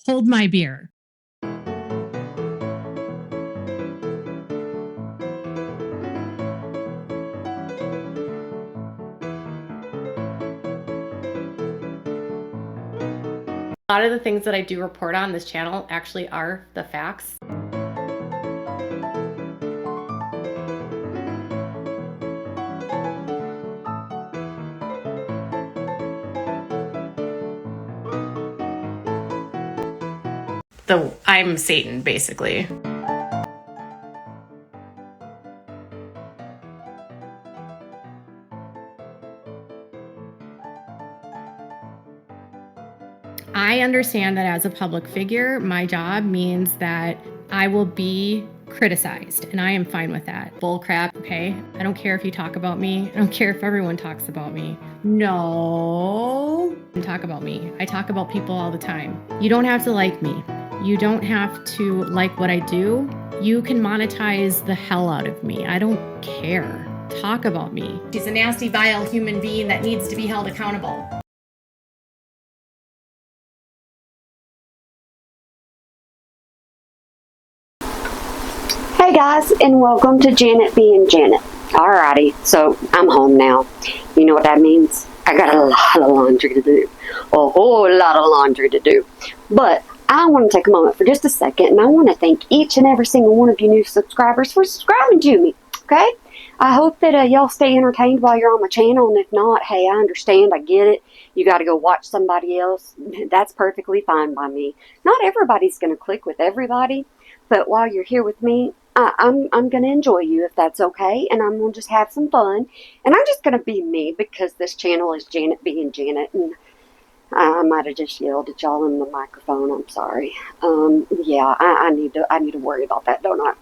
Hold my beer. A lot of the things that I do report on this channel actually are the facts. I'm Satan, basically. I understand that as a public figure, my job means that I will be criticized, and I am fine with that. Bull crap, okay? I don't care if you talk about me. I don't care if everyone talks about me. No. Talk about me. I talk about people all the time. You don't have to like me. You don't have to like what I do. You can monetize the hell out of me. I don't care. Talk about me. She's a nasty, vile human being that needs to be held accountable. Hey guys, and welcome to Janet being Janet. Alrighty, so I'm home now. You know what that means? I got a lot of laundry to do. A whole lot of laundry to do. But I want to take a moment for just a second, and I want to thank each and every single one of you new subscribers for subscribing to me, okay? I hope that y'all stay entertained while you're on my channel, and if not, hey, I understand, I get it. You got to go watch somebody else. That's perfectly fine by me. Not everybody's going to click with everybody, but while you're here with me, I'm going to enjoy you if that's okay, and I'm going to just have some fun, and I'm just going to be me because this channel is Janet being Janet, and I might have just yelled at y'all in the microphone. I'm sorry. Yeah, I need to worry about that, don't I?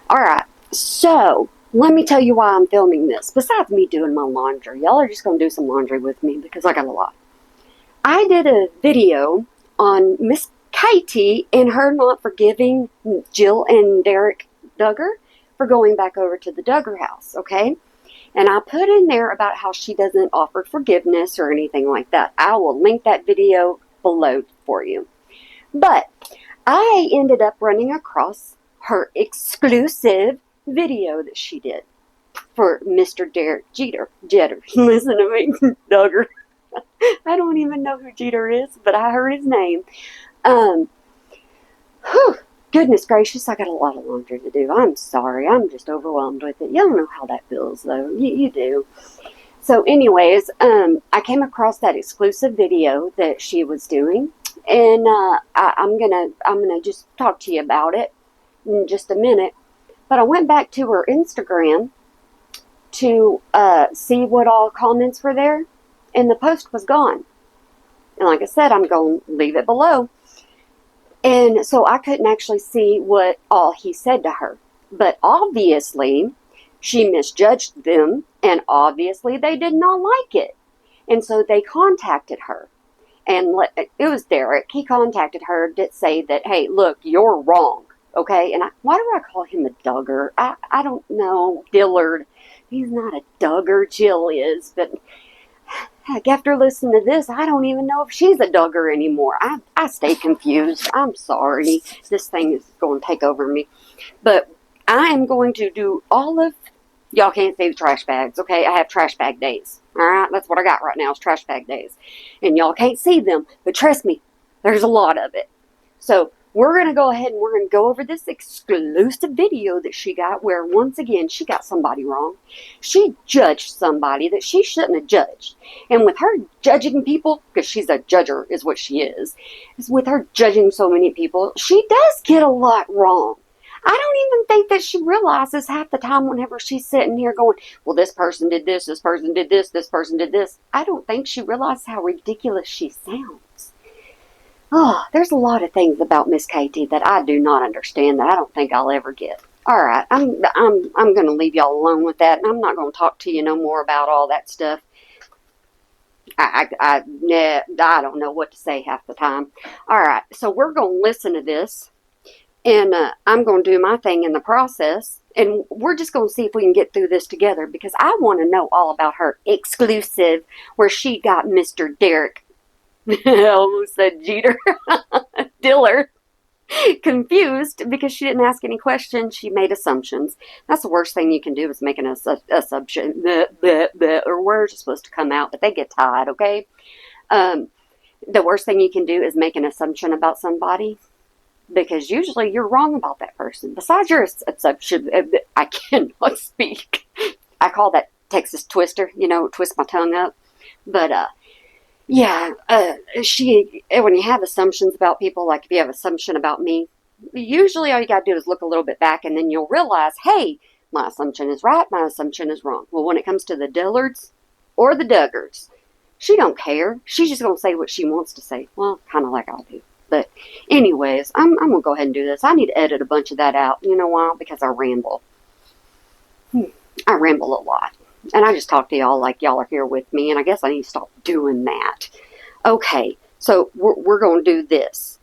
All right, so let me tell you why I'm filming this. Besides me doing my laundry, y'all are just going to do some laundry with me because I got a lot. I did a video on Miss Katie and her not forgiving Jill and Derek Duggar for going back over to the Duggar house, okay? And I put in there about how she doesn't offer forgiveness or anything like that. I will link that video below for you. But I ended up running across her exclusive video that she did for Mr. Derek Jeter. Listen to me, Duggar. I don't even know who Jeter is, but I heard his name. Goodness gracious, I got a lot of laundry to do. I'm sorry. I'm just overwhelmed with it. Y'all know how that feels, though. You do. So anyways, I came across that exclusive video that she was doing, and I'm gonna just talk to you about it in just a minute. But I went back to her Instagram to see what all comments were there, and the post was gone. And like I said, I'm going to leave it below. And so I couldn't actually see what all he said to her. But obviously, she misjudged them, and obviously they did not like it. And so they contacted her. And it was Derek. He contacted her to say that, hey, look, you're wrong. Okay? And why do I call him a Duggar? I don't know. Dillard. He's not a Duggar. Jill is. But heck, after listening to this, I don't even know if she's a Duggar anymore. I stay confused. I'm sorry. This thing is going to take over me. But I am going to do all of... Y'all can't see the trash bags, okay? I have trash bag days. Alright? That's what I got right now is trash bag days. And y'all can't see them, but trust me, there's a lot of it. So we're going to go ahead and we're going to go over this exclusive video that she got where, once again, she got somebody wrong. She judged somebody that she shouldn't have judged. And with her judging people, because she's a judger is what she is with her judging so many people, she does get a lot wrong. I don't even think that she realizes half the time whenever she's sitting here going, well, this person did this person did this person did this. I don't think she realizes how ridiculous she sounds. Oh, there's a lot of things about Miss Katie that I do not understand that I don't think I'll ever get. All right, I'm going to leave y'all alone with that, and I'm not going to talk to you no more about all that stuff. I don't know what to say half the time. All right, so we're going to listen to this, and I'm going to do my thing in the process, and we're just going to see if we can get through this together, because I want to know all about her exclusive where she got Mr. Derek. I almost said Jeter. Dillard confused because she didn't ask any questions. She made assumptions. That's the worst thing you can do is make an assumption. Or words are supposed to come out, but they get tied, okay? The worst thing you can do is make an assumption about somebody, because usually you're wrong about that person. Besides your assumption, I cannot speak. I call that Texas twister, twist my tongue up. But, yeah, when you have assumptions about people, like if you have an assumption about me, usually all you got to do is look a little bit back, and then you'll realize, hey, my assumption is right, my assumption is wrong. Well, when it comes to the Dillards or the Duggars, she don't care. She's just going to say what she wants to say. Well, kind of like I do. But anyways, I'm going to go ahead and do this. I need to edit a bunch of that out. You know why? Because I ramble. I ramble a lot. And I just talk to y'all like y'all are here with me. And I guess I need to stop doing that. Okay, so we're going to do this.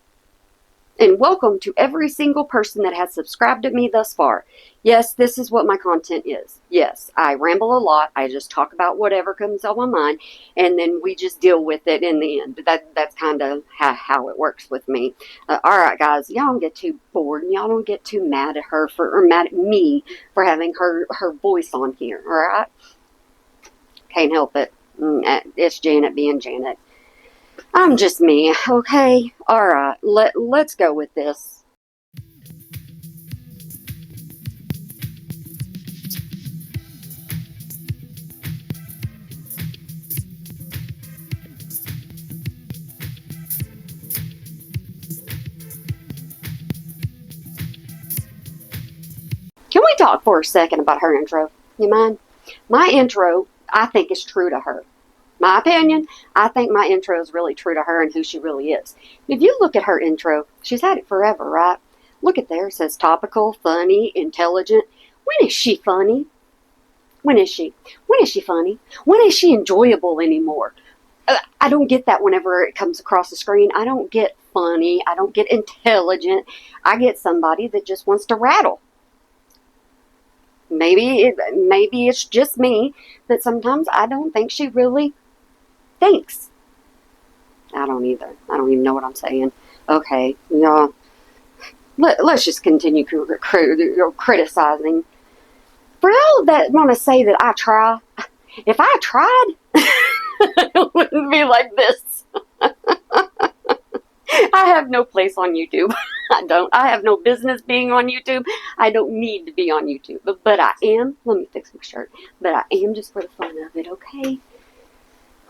And welcome to every single person that has subscribed to me thus far. Yes, this is what my content is. Yes, I ramble a lot. I just talk about whatever comes on my mind, and then we just deal with it in the end. That's kind of how it works with me. All right, guys, y'all don't get too bored, and y'all don't get too mad at her or mad at me for having her voice on here. All right, can't help it. It's Janet being Janet. I'm just me, okay? Alright, let's go with this. Can we talk for a second about her intro? You mind? My intro, I think, is true to her. My opinion, I think my intro is really true to her and who she really is. If you look at her intro, she's had it forever, right? Look at there. It says topical, funny, intelligent. When is she funny? When is she? When is she funny? When is she enjoyable anymore? I don't get that whenever it comes across the screen. I don't get funny. I don't get intelligent. I get somebody that just wants to rattle. Maybe it's just me, but sometimes I don't think she really thinks. I don't either. I don't even know what I'm saying. Okay, y'all. Let's just continue criticizing. For all that want to say that I try, if I tried, it wouldn't be like this. I have no place on YouTube. I have no business being on YouTube. I don't need to be on YouTube. But I am. Let me fix my shirt. But I am just for the fun of it, okay?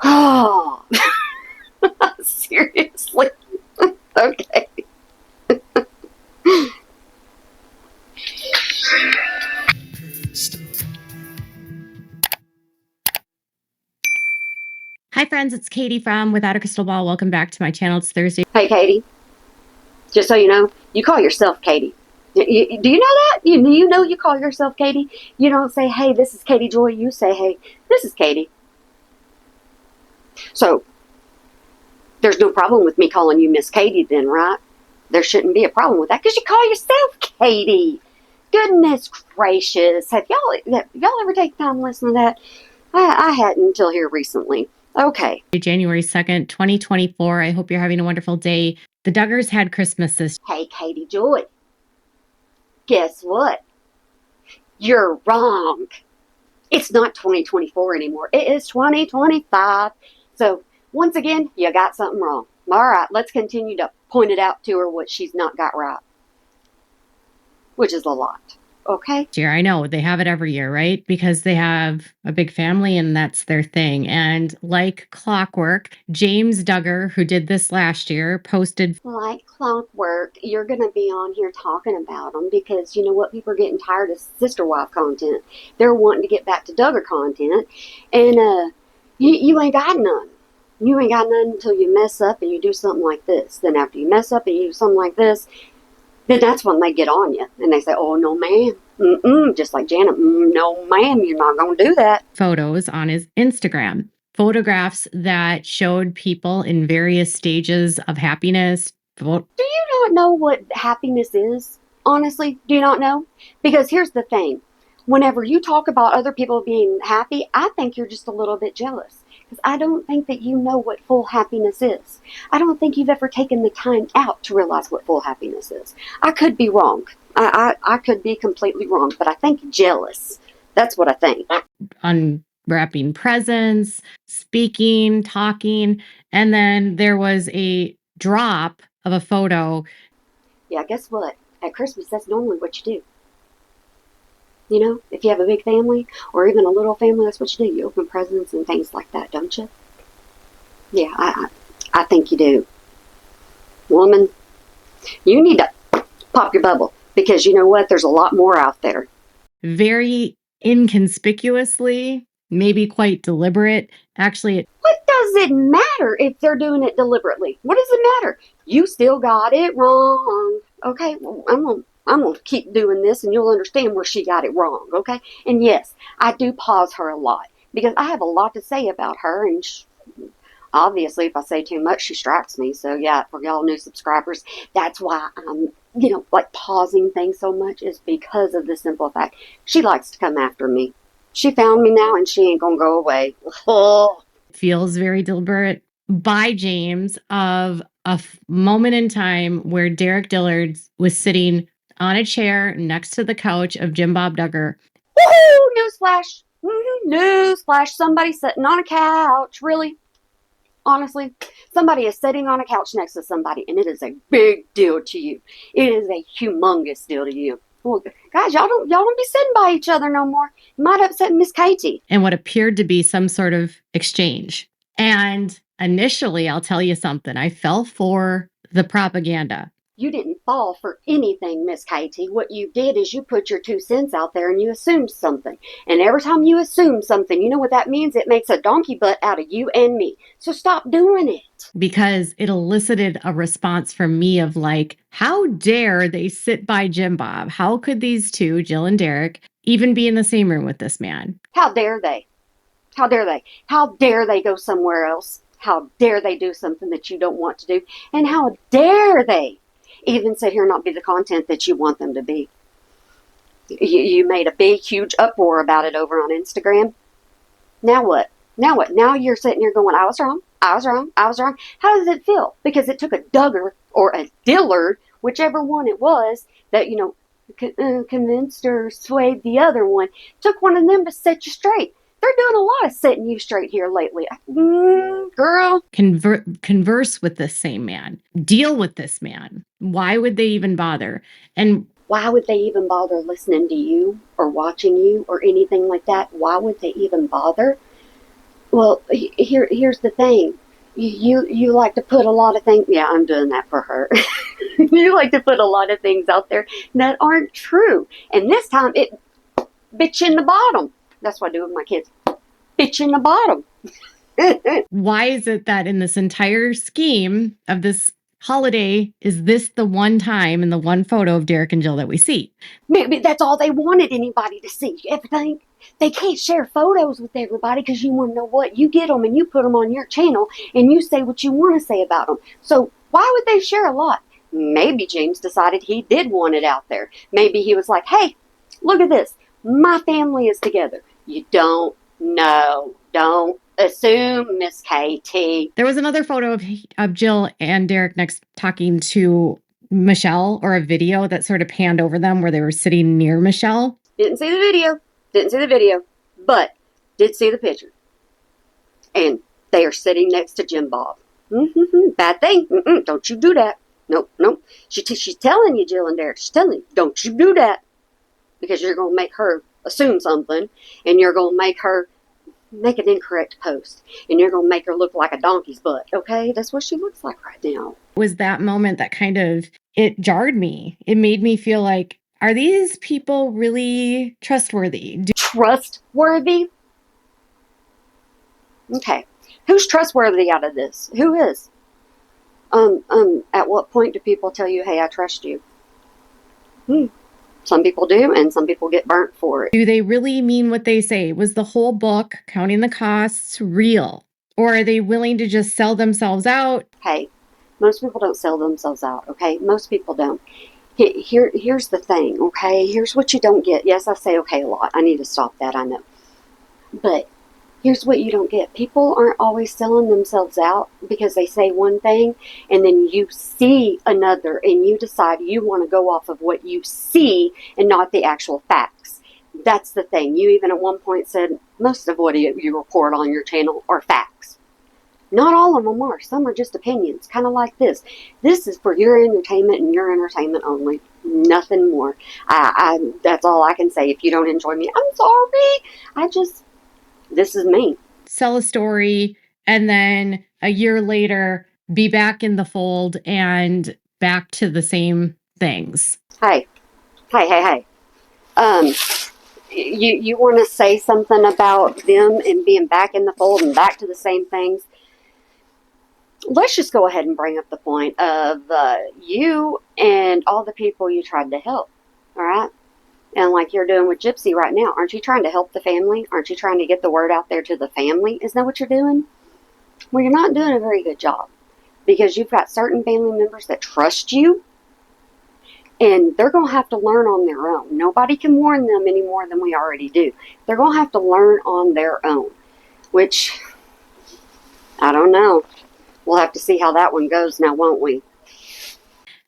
Oh. Seriously. Okay. Hi, friends. It's Katie from Without a Crystal Ball. Welcome back to my channel. It's Thursday. Hey, Katie. Just so you know, you call yourself Katie. Do you know that? You know you call yourself Katie? You don't say, hey, this is Katie Joy. You say, hey, this is Katie. So, there's no problem with me calling you Miss Katie then, right? There shouldn't be a problem with that because you call yourself Katie. Goodness gracious. Have y'all ever take time to listen to that? I hadn't until here recently. Okay. January 2nd, 2024. I hope you're having a wonderful day. The Duggars had Christmas this. Hey, Katie Joy. Guess what? You're wrong. It's not 2024 anymore. It is 2025. So, once again, you got something wrong. All right, let's continue to point it out to her what she's not got right. Which is a lot. Okay? Year. I know they have it every year, right? Because they have a big family and that's their thing. And like clockwork, James Duggar, who did this last year, posted. Like clockwork, you're going to be on here talking about them because you know what? People are getting tired of sister wife content. They're wanting to get back to Duggar content. And you ain't got none. You ain't got none until you mess up and you do something like this. Then after you mess up and you do something like this, then that's when they get on you. And they say, oh, no, ma'am. Just like Janet, no, ma'am, you're not going to do that. Photos on his Instagram. Photographs that showed people in various stages of happiness. Do you not know what happiness is? Honestly, do you not know? Because here's the thing. Whenever you talk about other people being happy, I think you're just a little bit jealous. Because I don't think that you know what full happiness is. I don't think you've ever taken the time out to realize what full happiness is. I could be wrong. I could be completely wrong, but I think jealous. That's what I think. Unwrapping presents, speaking, talking, and then there was a drop of a photo. Yeah, guess what? At Christmas, that's normally what you do. You know, if you have a big family or even a little family, that's what you do. You open presents and things like that, don't you? Yeah, I think you do. Woman, you need to pop your bubble, because you know what? There's a lot more out there. Very inconspicuously, maybe quite deliberate. Actually, What does it matter if they're doing it deliberately? What does it matter? You still got it wrong. Okay, well, I'm gonna keep doing this, and you'll understand where she got it wrong. Okay, and yes, I do pause her a lot because I have a lot to say about her, and obviously, if I say too much, she strikes me. So yeah, for y'all new subscribers, that's why I'm, like pausing things so much, is because of the simple fact she likes to come after me. She found me now, and she ain't gonna go away. feels very deliberate by James of a moment in time where Derek Dillard was sitting on a chair next to the couch of Jim Bob Duggar. Woohoo! Newsflash! Newsflash! Somebody's sitting on a couch. Really? Honestly, somebody is sitting on a couch next to somebody, and it is a big deal to you. It is a humongous deal to you. Well, guys, y'all don't be sitting by each other no more. You might upset Miss Katie. And what appeared to be some sort of exchange. And initially, I'll tell you something, I fell for the propaganda. You didn't fall for anything, Miss Katie. What you did is you put your 2 cents out there and you assumed something. And every time you assume something, you know what that means? It makes a donkey butt out of you and me. So stop doing it. Because it elicited a response from me of like, how dare they sit by Jim Bob? How could these two, Jill and Derek, even be in the same room with this man? How dare they? How dare they? How dare they go somewhere else? How dare they do something that you don't want to do? And how dare they even sit here and not be the content that you want them to be? You made a big, huge uproar about it over on Instagram. Now what? Now what? Now you're sitting here going, I was wrong. I was wrong. I was wrong. How does it feel? Because it took a Duggar or a Dillard, whichever one it was, that, convinced or swayed the other one. Took one of them to set you straight. They're doing a lot of setting you straight here lately. Girl. Converse with this same man. Deal with this man. Why would they even bother? And why would they even bother listening to you or watching you or anything like that? Why would they even bother? Well, here's the thing. You like to put a lot of things. Yeah, I'm doing that for her. You like to put a lot of things out there that aren't true. And this time it bitch in the bottom. That's what I do with my kids. Bitch in the bottom. Why is it that in this entire scheme of this holiday, is this the one time and the one photo of Derek and Jill that we see? Maybe that's all they wanted anybody to see. You ever think? They can't share photos with everybody because you want to know what? You get them and you put them on your channel and you say what you want to say about them. So why would they share a lot? Maybe James decided he did want it out there. Maybe he was like, hey, look at this. My family is together. You don't know. Don't assume, Miss Katie. There was another photo of Jill and Derek next talking to Michelle, or a video that sort of panned over them where they were sitting near Michelle. Didn't see the video. Didn't see the video. But did see the picture. And they are sitting next to Jim Bob. Bad thing. Don't you do that. Nope. She's telling you, Jill and Derek. She's telling you, don't you do that. Because you're going to make her assume something, and you're going to make her make an incorrect post, and you're going to make her look like a donkey's butt. Okay? That's what she looks like right now. Was that moment that kind of, it jarred me. It made me feel like, are these people really trustworthy? Trustworthy? Okay. Who's trustworthy out of this? Who is? At what point do people tell you, hey, I trust you? Some people do, and some people get burnt for it. Do they really mean what they say? Was the whole book, counting the costs, real? Or are they willing to just sell themselves out? Hey, most people don't sell themselves out, okay? Most people don't. Here's the thing, okay? Here's what you don't get. Yes, I say okay a lot. I need to stop that, I know. But Here's what you don't get. People aren't always selling themselves out because they say one thing and then you see another and you decide you want to go off of what you see and not the actual facts. That's the thing. You even at one point said most of what you report on your channel are facts. Not all of them are. Some are just opinions, kind of like this. This is for your entertainment and your entertainment only. Nothing more. That's all I can say. If you don't enjoy me, I'm sorry. This is me. Sell a story, and then a year later, be back in the fold and back to the same things. Hey. You want to say something about them and being back in the fold and back to the same things? Let's just go ahead and bring up the point of you and all the people you tried to help. All right? And like you're doing with Gypsy right now, aren't you trying to help the family? Aren't you trying to get the word out there to the family? Isn't that what you're doing? Well, you're not doing a very good job because you've got certain family members that trust you and they're going to have to learn on their own. Nobody can warn them any more than we already do. They're going to have to learn on their own, which I don't know. We'll have to see how that one goes now, won't we?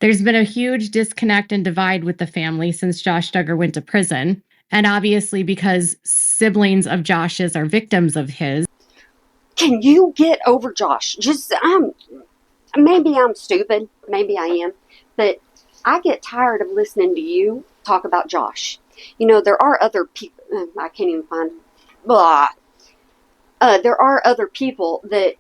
There's been a huge disconnect and divide with the family since Josh Duggar went to prison. And obviously because siblings of Josh's are victims of his. Can you get over Josh? Maybe I'm stupid. Maybe I am. But I get tired of listening to you talk about Josh. You know, there are other people. I can't even find. Blah. There are other people that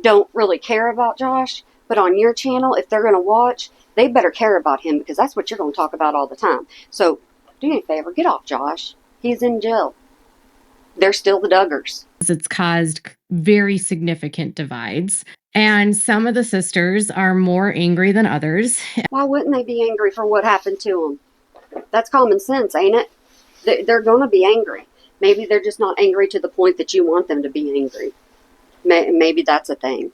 don't really care about Josh. But on your channel, if they're going to watch, they better care about him because that's what you're going to talk about all the time. So do me a favor, get off Josh. He's in jail. They're still the Duggars. It's caused very significant divides. And some of the sisters are more angry than others. Why wouldn't they be angry for what happened to them? That's common sense, ain't it? They're going to be angry. Maybe they're just not angry to the point that you want them to be angry. Maybe that's a thing.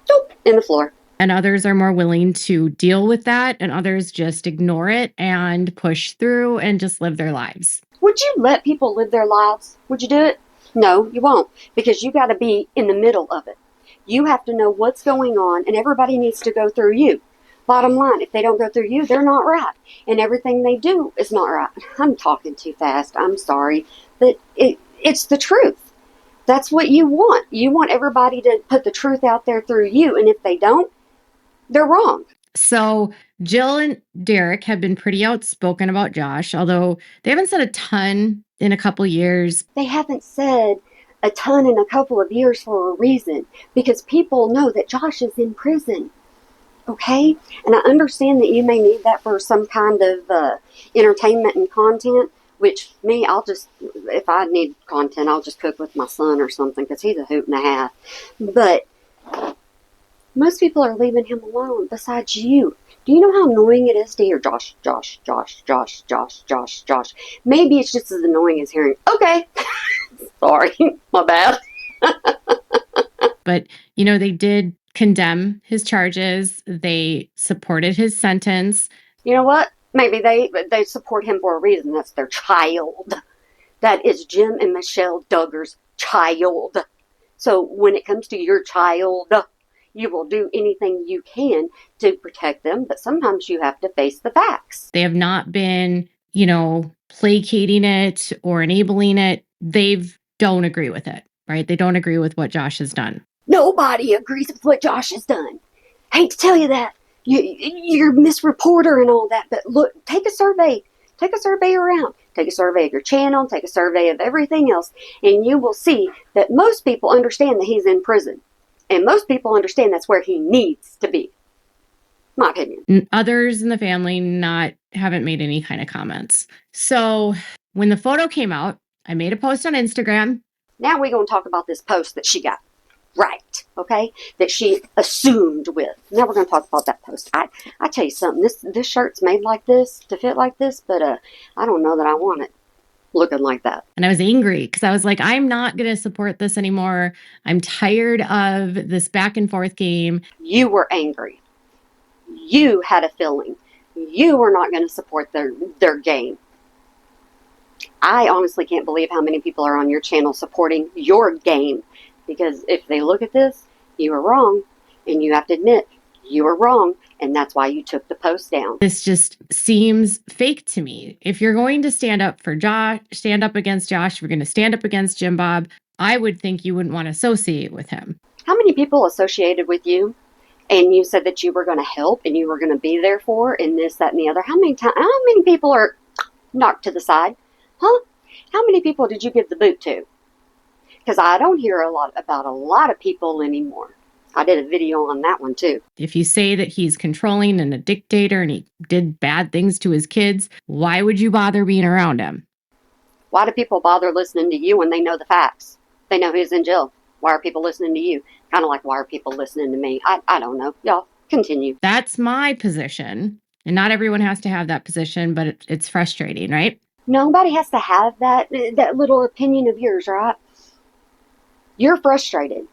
Doop, in the floor. And others are more willing to deal with that, and others just ignore it and push through and just live their lives. Would you let people live their lives? Would you do it? No, you won't, because you got to be in the middle of it. You have to know what's going on, and everybody needs to go through you. Bottom line, if they don't go through you, they're not right, and everything they do is not right. I'm talking too fast. I'm sorry, but it's the truth. That's what you want. You want everybody to put the truth out there through you, and if they don't, they're wrong. So Jill and Derek have been pretty outspoken about Josh, although they haven't said a ton in a couple years. They haven't said a ton in a couple of years for a reason, because people know that Josh is in prison. Okay? And I understand that you may need that for some kind of entertainment and content, which me, if I need content, I'll just cook with my son or something, because he's a hoot and a half. But most people are leaving him alone besides you. Do you know how annoying it is to hear Josh, Josh, Josh, Josh, Josh, Josh, Josh? Maybe it's just as annoying as hearing, okay, sorry, my bad. But, they did condemn his charges. They supported his sentence. You know what? Maybe they support him for a reason. That's their child. That is Jim and Michelle Duggar's child. So when it comes to your child, you will do anything you can to protect them, but sometimes you have to face the facts. They have not been, placating it or enabling it. They don't agree with it, right? They don't agree with what Josh has done. Nobody agrees with what Josh has done. I hate to tell you that. You're a misreporter and all that, but look, take a survey. Take a survey around. Take a survey of your channel. Take a survey of everything else, and you will see that most people understand that he's in prison. And most people understand that's where he needs to be. My opinion. Others in the family haven't made any kind of comments. So when the photo came out, I made a post on Instagram. Now we're going to talk about this post that she got right, okay? That she assumed with. Now we're going to talk about that post. I tell you something, this shirt's made like this, to fit like this, but I don't know that I want it looking like that. And I was angry because I was like, I'm not going to support this anymore. I'm tired of this back and forth game. You were angry. You had a feeling. You were not going to support their game. I honestly can't believe how many people are on your channel supporting your game. Because if they look at this, you were wrong. And you have to admit, you were wrong. And that's why you took the post down. This just seems fake to me. If you're going to stand up for Josh, stand up against Josh, we're going to stand up against Jim Bob, I would think you wouldn't want to associate with him. How many people associated with you and you said that you were going to help and you were going to be there for and this, that, and the other? How many people are knocked to the side? Huh? How many people did you give the boot to? Because I don't hear about a lot of people anymore. I did a video on that one too. If you say that he's controlling and a dictator and he did bad things to his kids, why would you bother being around him? Why do people bother listening to you when they know the facts? They know who's in jail. Why are people listening to you? Kind of like, why are people listening to me? I don't know. Y'all, continue. That's my position. And not everyone has to have that position, but it's frustrating, right? Nobody has to have that little opinion of yours, right? You're frustrated.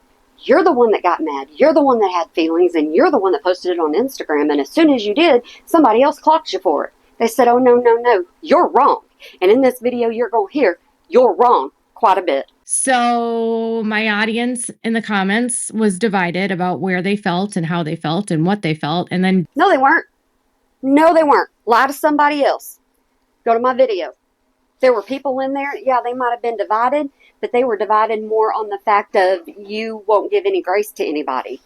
You're the one that got mad. You're the one that had feelings, and you're the one that posted it on Instagram. And as soon as you did, somebody else clocked you for it. They said, oh, no, no, no, you're wrong. And in this video, you're going to hear you're wrong quite a bit. So my audience in the comments was divided about where they felt and how they felt and what they felt. And then... No, they weren't. No, they weren't. Lie to somebody else. Go to my video. There were people in there. Yeah, they might have been divided, but they were divided more on the fact of you won't give any grace to anybody.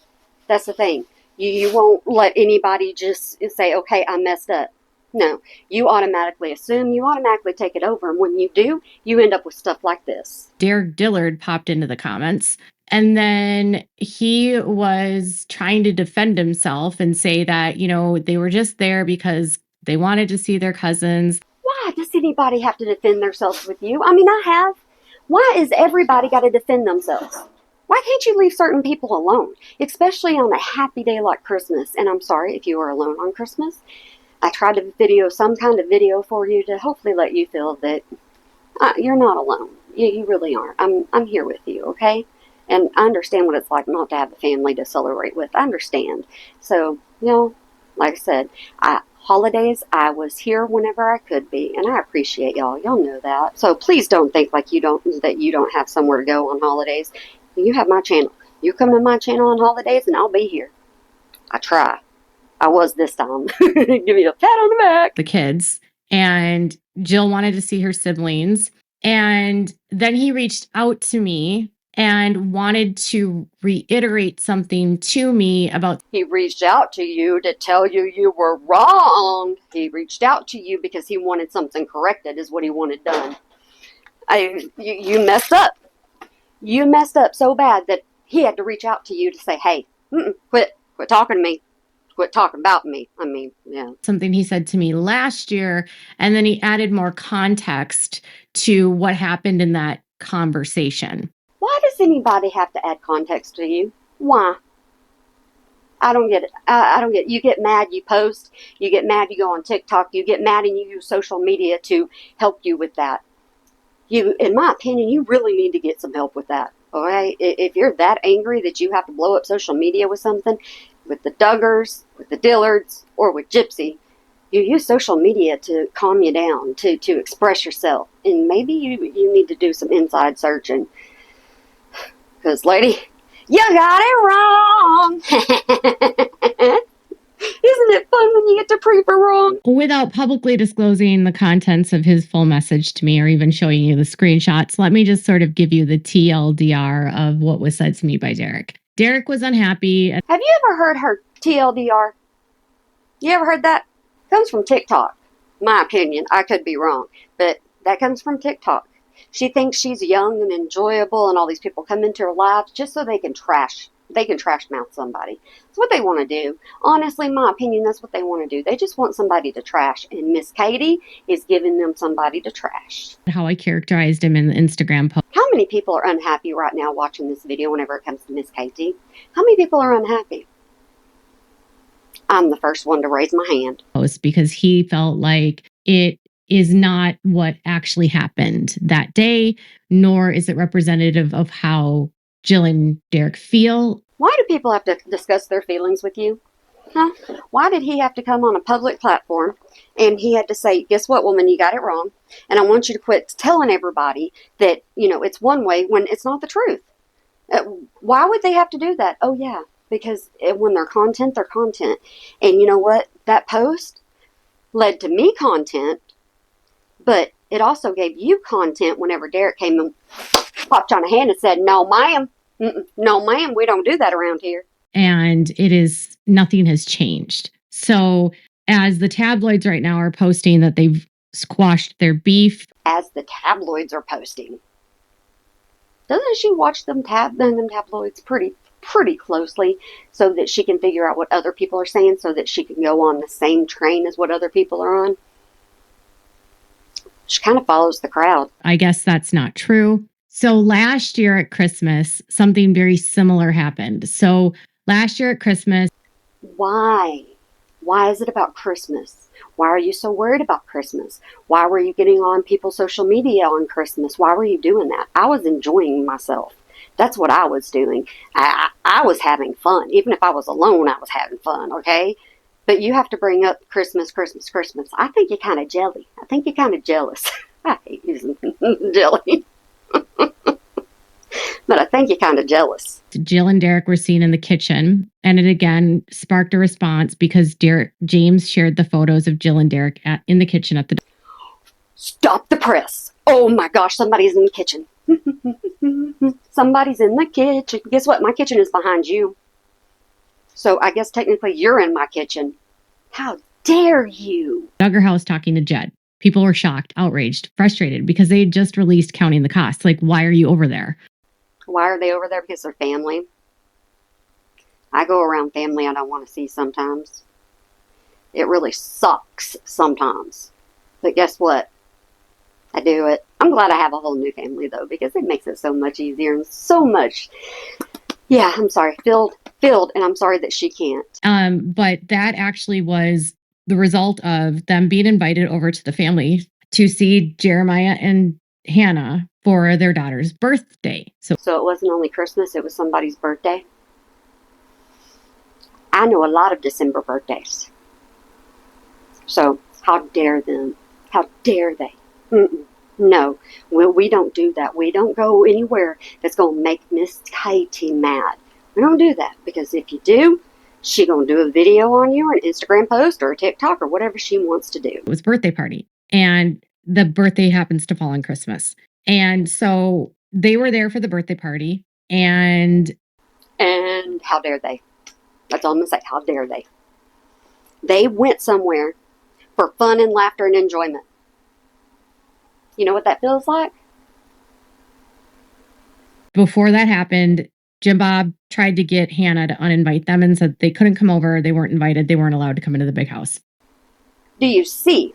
That's the thing. You won't let anybody just say, okay, I messed up. No, you automatically assume, you automatically take it over. And when you do, you end up with stuff like this. Derek Dillard popped into the comments. And then he was trying to defend himself and say that, you know, they were just there because they wanted to see their cousins. Why does anybody have to defend themselves with you? I mean, I have. Why is everybody got to defend themselves? Why can't you leave certain people alone? Especially on a happy day like Christmas. And I'm sorry if you are alone on Christmas. I tried to video some kind of video for you to hopefully let you feel that you're not alone. You really aren't. I'm here with you, okay? And I understand what it's like not to have a family to celebrate with. I understand. So, you know, like I said, holidays, I was here whenever I could be, and I appreciate y'all. Y'all know that. So please don't think like you don't have somewhere to go on holidays. You have my channel. You come to my channel on holidays, and I'll be here. I try. I was this time. Give me a pat on the back. The kids. And Jill wanted to see her siblings. And then he reached out to me and wanted to reiterate something to me about... He reached out to you to tell you you were wrong. He reached out to you because he wanted something corrected, is what he wanted done. You messed up. You messed up so bad that he had to reach out to you to say, hey, quit talking to me. Quit talking about me. I mean, yeah. Something he said to me last year, and then he added more context to what happened in that conversation. Why does anybody have to add context to you? Why? I don't get it. I don't get it. You get mad, you post. You get mad, you go on TikTok. You get mad and you use social media to help you with that. In my opinion, you really need to get some help with that. Okay? If you're that angry that you have to blow up social media with something, with the Duggars, with the Dillards, or with Gypsy, you use social media to calm you down, to express yourself. And maybe you need to do some inside searching. Because, lady, you got it wrong. Isn't it fun when you get to prove it wrong? Without publicly disclosing the contents of his full message to me or even showing you the screenshots, let me just sort of give you the TLDR of what was said to me by Derek. Derek was unhappy. Have you ever heard her TLDR? You ever heard that? Comes from TikTok. My opinion. I could be wrong. But that comes from TikTok. She thinks she's young and enjoyable and all these people come into her lives just so they can trash mouth somebody. That's what they want to do. Honestly, in my opinion, that's what they want to do. They just want somebody to trash. And Miss Katie is giving them somebody to trash. How I characterized him in the Instagram post. How many people are unhappy right now watching this video whenever it comes to Miss Katie? How many people are unhappy? I'm the first one to raise my hand. Because he felt like it is not what actually happened that day, nor is it representative of how Jill and Derek feel. Why do people have to discuss their feelings with you? Huh? Why did he have to come on a public platform and he had to say, guess what, woman, you got it wrong. And I want you to quit telling everybody that, it's one way when it's not the truth. Why would they have to do that? Oh, yeah, because when they're content, they're content. And you know what? That post led to me content, but it also gave you content whenever Derek came and popped on a hand and said, no, ma'am. No, ma'am, we don't do that around here. And nothing has changed. So as the tabloids right now are posting that they've squashed their beef. As the tabloids are posting. Doesn't she watch them tabloids pretty closely so that she can figure out what other people are saying so that she can go on the same train as what other people are on? She kind of follows the crowd. I guess that's not true. So last year at Christmas, something very similar happened. So last year at Christmas. Why? Why is it about Christmas? Why are you so worried about Christmas? Why were you getting on people's social media on Christmas? Why were you doing that? I was enjoying myself. That's what I was doing. I was having fun. Even if I was alone, I was having fun, okay? But you have to bring up Christmas, Christmas, Christmas. I think you're kind of jelly. I think you're kind of jealous. I hate using jelly. But I think you're kind of jealous. Jill and Derek were seen in the kitchen, and it again sparked a response because James shared the photos of Jill and Derek in the kitchen at the. Stop the press. Oh my gosh, somebody's in the kitchen. Somebody's in the kitchen. Guess what? My kitchen is behind you. So I guess technically you're in my kitchen. How dare you? Duggar house talking to Jed. People were shocked, outraged, frustrated because they had just released Counting the Cost. Like, why are you over there? Why are they over there? Because they're family. I go around family I don't want to see sometimes. It really sucks sometimes. But guess what? I do it. I'm glad I have a whole new family, though, because it makes it so much easier and so much. Yeah, I'm sorry. Filled, and I'm sorry that she can't. But that actually was the result of them being invited over to the family to see Jeremiah and Hannah for their daughter's birthday. So it wasn't only Christmas, it was somebody's birthday. I know a lot of December birthdays. So how dare them? How dare they? No, we don't do that. We don't go anywhere that's going to make Miss Katie mad. We don't do that, because if you do, she going to do a video on you or an Instagram post or a TikTok or whatever she wants to do. It was birthday party, and the birthday happens to fall on Christmas. And so they were there for the birthday party, and how dare they? That's all I'm going to say. How dare they? They went somewhere for fun and laughter and enjoyment. You know what that feels like? Before that happened, Jim Bob tried to get Hannah to uninvite them and said they couldn't come over. They weren't invited. They weren't allowed to come into the big house. Do you see?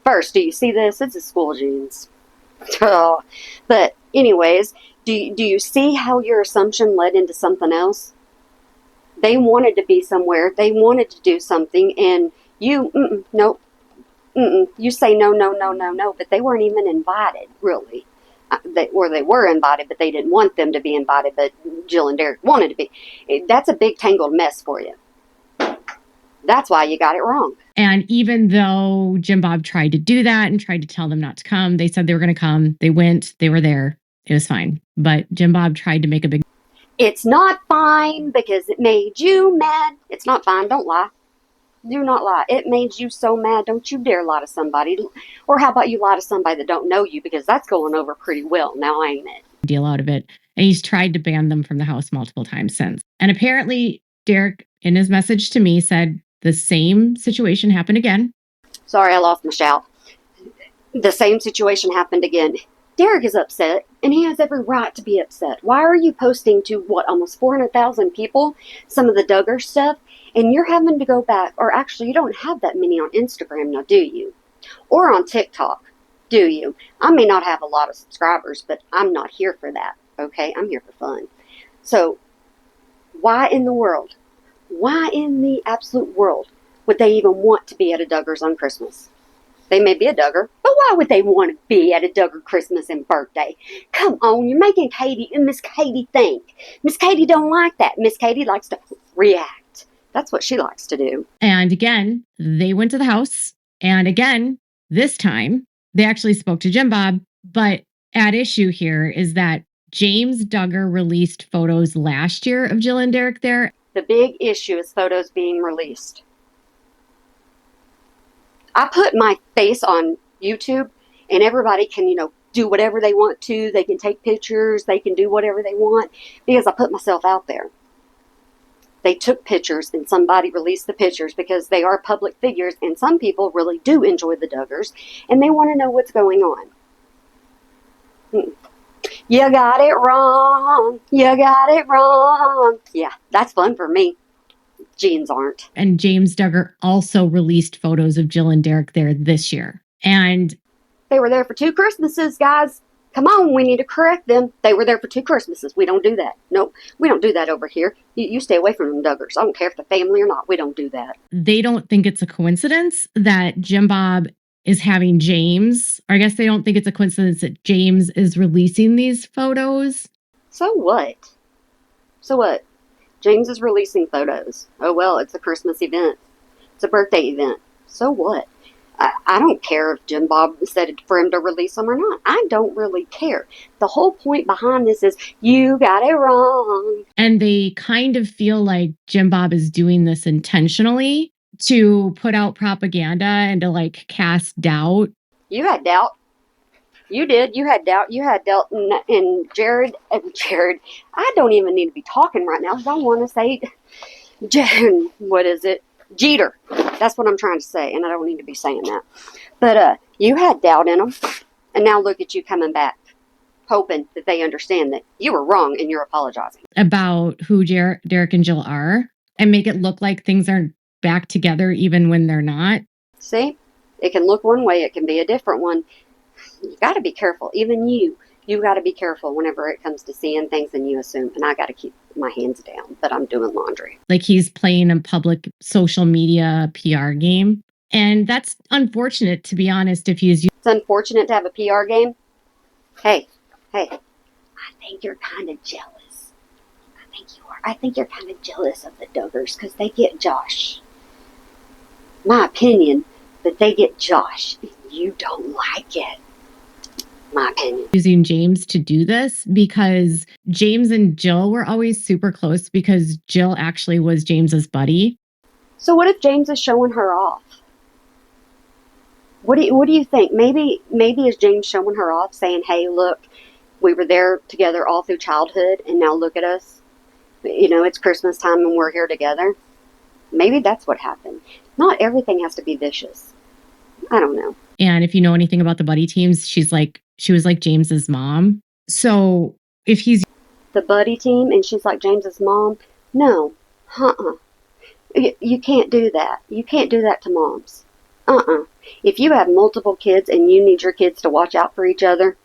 First, do you see this? It's a school jeans. Oh. But anyways, do you see how your assumption led into something else? They wanted to be somewhere. They wanted to do something, and you, nope. You say no, but they weren't even invited, really. They were invited, but they didn't want them to be invited, but Jill and Derek wanted to be. That's a big tangled mess for you. That's why you got it wrong. And even though Jim Bob tried to do that and tried to tell them not to come, they said they were going to come. They went. They were there. It was fine. But Jim Bob tried to make a big... It's not fine because it made you mad. It's not fine. Don't lie. Do not lie. It made you so mad. Don't you dare lie to somebody. Or how about you lie to somebody that don't know you, because that's going over pretty well now, ain't it? Deal out of it. And he's tried to ban them from the house multiple times since. And apparently Derek, in his message to me, said the same situation happened again. Sorry, I lost my shout. The same situation happened again. Derek is upset, and he has every right to be upset. Why are you posting to, almost 400,000 people, some of the Duggar stuff, and you're having to go back, or actually you don't have that many on Instagram now, do you? Or on TikTok, do you? I may not have a lot of subscribers, but I'm not here for that, okay? I'm here for fun. So, why in the world, why in the absolute world would they even want to be at a Duggar's on Christmas? They may be a Duggar, but why would they want to be at a Duggar Christmas and birthday? Come on, you're making Katie and Miss Katie think. Miss Katie don't like that. Miss Katie likes to react. That's what she likes to do. And again, they went to the house. And again, this time, they actually spoke to Jim Bob. But at issue here is that James Duggar released photos last year of Jill and Derek there. The big issue is photos being released. I put my face on YouTube, and everybody can, do whatever they want to. They can take pictures. They can do whatever they want because I put myself out there. They took pictures and somebody released the pictures because they are public figures, and some people really do enjoy the Duggars and they want to know what's going on. You got it wrong. You got it wrong. Yeah, that's fun for me. Jeans aren't. And James Duggar also released photos of Jill and Derek there this year. And they were there for 2 Christmases, guys. Come on, we need to correct them. They were there for 2 Christmases. We don't do that. Nope, we don't do that over here. You stay away from them Duggars. I don't care if they're family or not. We don't do that. They don't think it's a coincidence that Jim Bob is having James. Or I guess they don't think it's a coincidence that James is releasing these photos. So what? So what? James is releasing photos. Oh, well, it's a Christmas event. It's a birthday event. So what? I don't care if Jim Bob said for him to release them or not. I don't really care. The whole point behind this is you got it wrong. And they kind of feel like Jim Bob is doing this intentionally to put out propaganda and to cast doubt. You had doubt. You did. You had doubt. You had doubt in Jared. Jared, I don't even need to be talking right now because I want to say, what is it? Jeter. That's what I'm trying to say, and I don't need to be saying that. But you had doubt in them, and now look at you coming back, hoping that they understand that you were wrong and you're apologizing. About who Derek and Jill are, and make it look like things are back together even when they're not. See? It can look one way, it can be a different one. You got to be careful. Even you got to be careful whenever it comes to seeing things and you assume, and I got to keep my hands down, but I'm doing laundry. Like he's playing a public social media PR game. And that's unfortunate, to be honest, if he's... It's unfortunate to have a PR game. Hey, I think you're kind of jealous. I think you are. I think you're kind of jealous of the Duggars because they get Josh. My opinion, that they get Josh. You don't like it. My opinion. Using James to do this because James and Jill were always super close because Jill actually was James's buddy. So what if James is showing her off? What do you think? Maybe is James showing her off, saying, "Hey, look, we were there together all through childhood, and now look at us. It's Christmas time and we're here together." Maybe that's what happened. Not everything has to be vicious. I don't know. And if you know anything about the buddy teams, she was like James's mom. So if he's the buddy team and she's like James's mom, no, you can't do that. You can't do that to moms. If you have multiple kids and you need your kids to watch out for each other,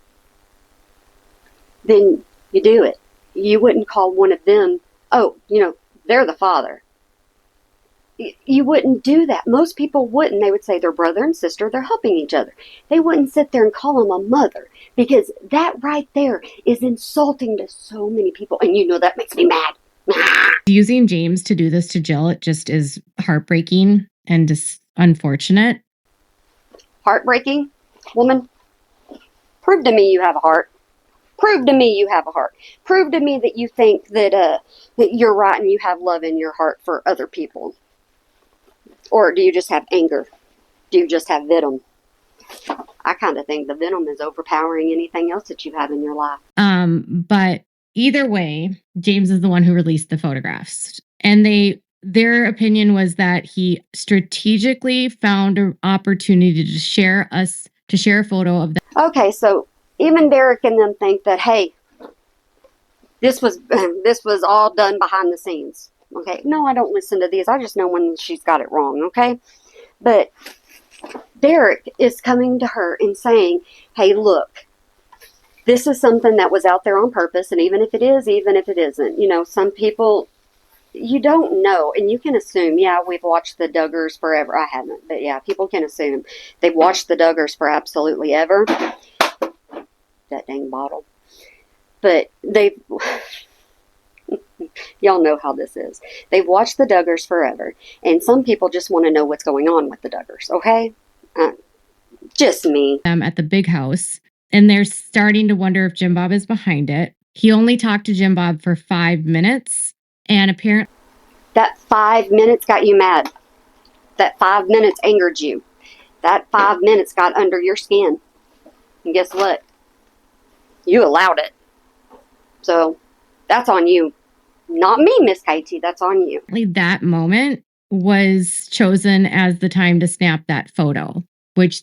then you do it. You wouldn't call one of them, they're the father. You wouldn't do that. Most people wouldn't. They would say they're brother and sister. They're helping each other. They wouldn't sit there and call them a mother because that right there is insulting to so many people. And that makes me mad. Using James to do this to Jill, it just is heartbreaking and just unfortunate. Heartbreaking? Woman, prove to me you have a heart. Prove to me you have a heart. Prove to me that you think that you're right and you have love in your heart for other people. Or do you just have anger? Do you just have venom? I kind of think the venom is overpowering anything else that you have in your life. But either way, James is the one who released the photographs. And their opinion was that he strategically found an opportunity to share a photo of them. Okay, so even Derek and them think that, hey, this was all done behind the scenes. Okay, no, I don't listen to these. I just know when she's got it wrong, okay? But Derek is coming to her and saying, hey, look, this is something that was out there on purpose, and even if it is, even if it isn't, some people, you don't know, and you can assume, yeah, we've watched the Duggars forever. I haven't, but yeah, people can assume they've watched the Duggars for absolutely ever. That dang bottle. But Y'all know how this is. They've watched the Duggars forever, and some people just want to know what's going on with the Duggars, okay? Just me. At the big house, and they're starting to wonder if Jim Bob is behind it. He only talked to Jim Bob for 5 minutes, and apparently That 5 minutes got you mad. That 5 minutes angered you. That 5 minutes got under your skin. And guess what? You allowed it. So that's on you. Not me, Miss Katie. That's on you. that moment was chosen as the time to snap that photo, which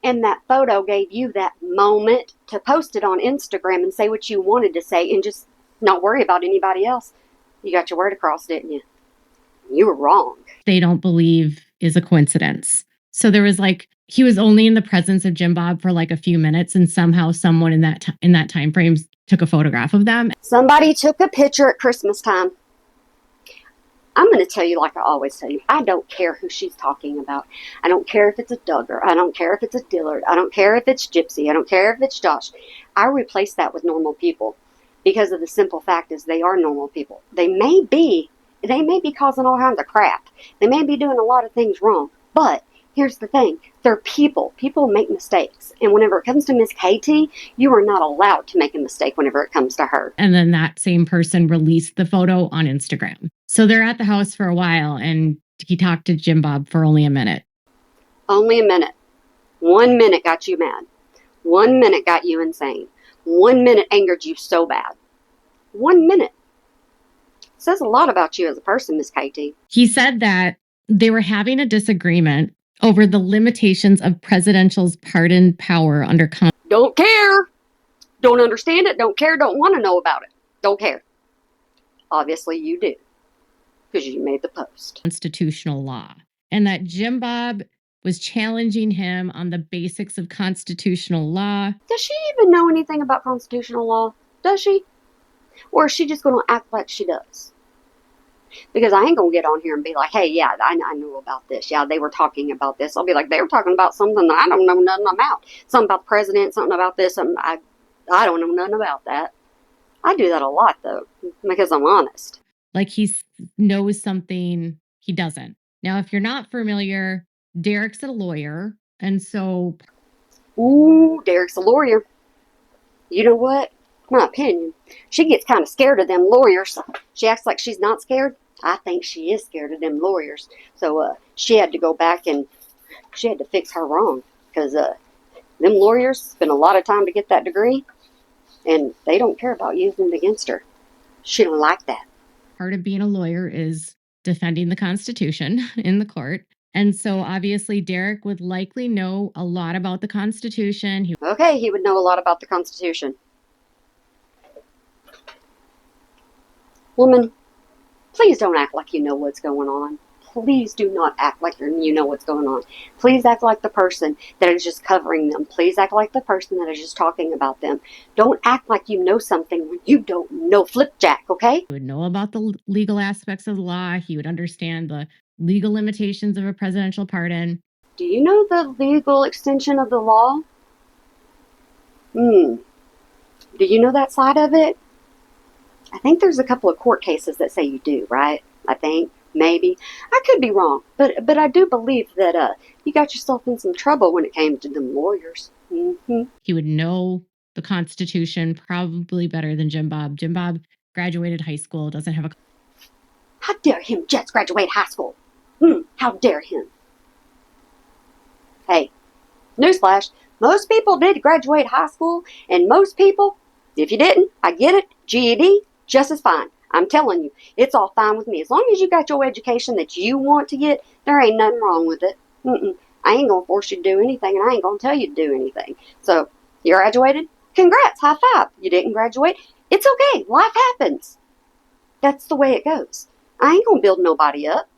And that photo gave you that moment to post it on Instagram and say what you wanted to say and just not worry about anybody else. You got your word across, didn't you? You were wrong. they don't believe is a coincidence. So there was like, he was only in the presence of Jim Bob for like a few minutes, and somehow someone in that time frame took a photograph of them. Somebody took a picture at Christmas time. I'm going to tell you like I always tell you, I don't care who she's talking about. I don't care if it's a Duggar. I don't care if it's a Dillard. I don't care if it's Gypsy. I don't care if it's Josh. I replace that with normal people because of the simple fact is they are normal people. They may be causing all kinds of crap. They may be doing a lot of things wrong. But here's the thing. They're people. People make mistakes. And whenever it comes to Miss Katie, you are not allowed to make a mistake whenever it comes to her. And then that same person released the photo on Instagram. So they're at the house for a while, and he talked to Jim Bob for only a minute. Only a minute. 1 minute got you mad. 1 minute got you insane. 1 minute angered you so bad. 1 minute. Says a lot about you as a person, Miss Katie. He said that they were having a disagreement over the limitations of presidential's pardon power under Don't care. Don't understand it. Don't care. Don't want to know about it. Don't care. Obviously you do. Because you made the post. Constitutional law. And that Jim Bob was challenging him on the basics of constitutional law. Does she even know anything about constitutional law? Does she? Or is she just going to act like she does? Because I ain't going to get on here and be like, hey, yeah, I know about this. Yeah, they were talking about this. I'll be like, they were talking about something that I don't know nothing about. Something about the president, something about this. Something I don't know nothing about that. I do that a lot, though, because I'm honest. Like he knows something he doesn't. Now, if you're not familiar, Derek's a lawyer. And so... Ooh, Derek's a lawyer. You know what? My opinion. She gets kind of scared of them lawyers. She acts like she's not scared. I think she is scared of them lawyers. So she had to go back and she had to fix her wrong. Because them lawyers spend a lot of time to get that degree. And they don't care about using it against her. She don't like that. Part of being a lawyer is defending the Constitution in the court. And so obviously Derek would likely know a lot about the Constitution. Okay, he would know a lot about the Constitution. Woman, please don't act like you know what's going on. Please do not act like you know what's going on. Please act like the person that is just covering them. Please act like the person that is just talking about them. Don't act like you know something when you don't know flipjack, okay? He would know about the legal aspects of the law. He would understand the legal limitations of a presidential pardon. Do you know the legal extension of the law? Do you know that side of it? I think there's a couple of court cases that say you do, right? I think. Maybe. I could be wrong. But I do believe that you got yourself in some trouble when it came to them lawyers. Mm-hmm. He would know the Constitution probably better than Jim Bob. Jim Bob graduated high school, doesn't have a... How dare him just graduate high school? How dare him? Hey, newsflash. Most people did graduate high school, and most people, if you didn't, I get it, GED, just as fine. I'm telling you, it's all fine with me. As long as you got your education that you want to get, there ain't nothing wrong with it. I ain't going to force you to do anything, and I ain't going to tell you to do anything. So, you graduated? Congrats, high five. You didn't graduate? It's okay. Life happens. That's the way it goes. I ain't going to build nobody up.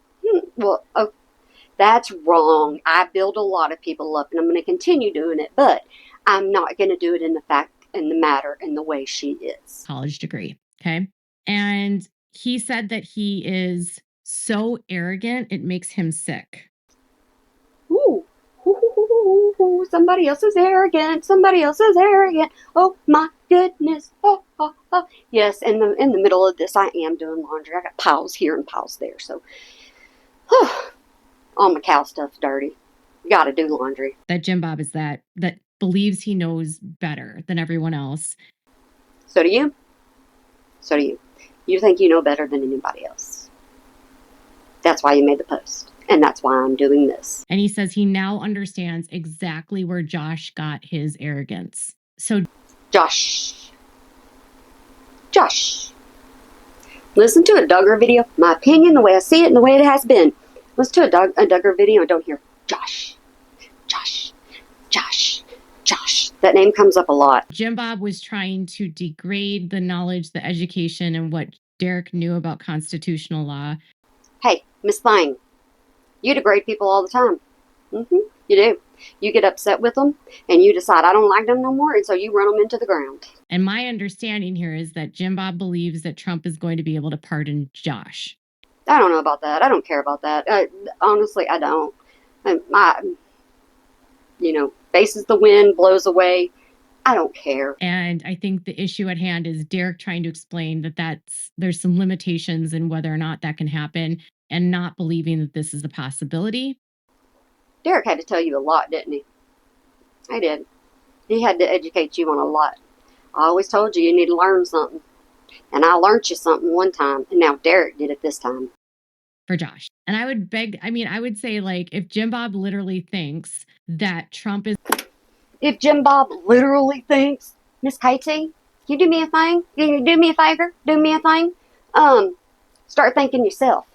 That's wrong. I build a lot of people up, and I'm going to continue doing it, but I'm not going to do it in the matter and the way she is. College degree, okay? And he said that he is so arrogant, it makes him sick. Ooh, somebody else is arrogant. Somebody else is arrogant. Oh, my goodness. Oh, Yes, in the middle of this, I am doing laundry. I got piles here and piles there, so all my cow stuff's dirty. Got to do laundry. That Jim Bob is that believes he knows better than everyone else. So do you. So do you. You think you know better than anybody else. That's why you made the post. And that's why I'm doing this. And he says he now understands exactly where Josh got his arrogance. So Josh. Listen to a Duggar video. My opinion, the way I see it and the way it has been. Listen to a Duggar video and don't hear Josh. That name comes up a lot. Jim Bob was trying to degrade the knowledge, the education, and what Derek knew about constitutional law. Hey, Miss Thang, you degrade people all the time. You do. You get upset with them, and you decide, I don't like them no more, and so you run them into the ground. And my understanding here is that Jim Bob believes that Trump is going to be able to pardon Josh. I don't know about that. I don't care about that. Honestly, I don't. Faces the wind, blows away. I don't care. And I think the issue at hand is Derek trying to explain that there's some limitations in whether or not that can happen, and not believing that this is a possibility. Derek had to tell you a lot, didn't he? I did. He had to educate you on a lot. I always told you need to learn something. And I learned you something one time, and now Derek did it this time. For Josh. And I would say, like, if Jim Bob literally thinks that Trump is... If Jim Bob literally thinks, Miss KT, can you do me a thing? Can you do me a favor? Do me a thing? Start thinking yourself.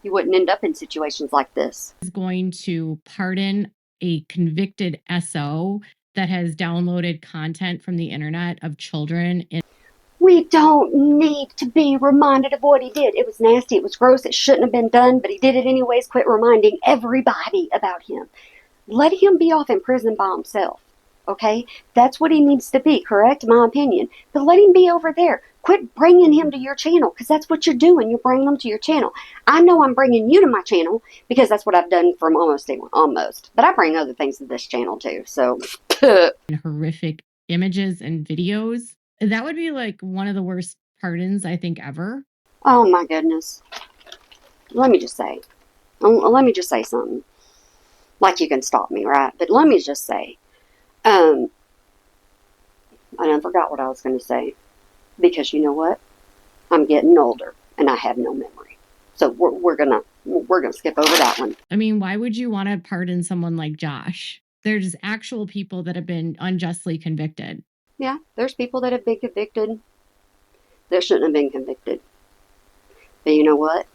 You wouldn't end up in situations like this. Is going to pardon a convicted SO that has downloaded content from the internet of children. We don't need to be reminded of what he did. It was nasty. It was gross. It shouldn't have been done, but he did it anyways. Quit reminding everybody about him. Let him be off in prison by himself. Okay? That's what he needs to be, correct? In my opinion. But let him be over there. Quit bringing him to your channel, because that's what you're doing. You're bringing them to your channel. I know I'm bringing you to my channel because that's what I've done from almost. But I bring other things to this channel too, so. Horrific images and videos. That would be like one of the worst pardons, I think, ever. Oh my goodness. Let me just say something. Like you can stop me, right? But let me just say, I done forgot what I was going to say. Because you know what? I'm getting older and I have no memory. So we're gonna skip over that one. I mean, why would you want to pardon someone like Josh? There's actual people that have been unjustly convicted. Yeah, there's people that have been convicted that shouldn't have been convicted. But you know what?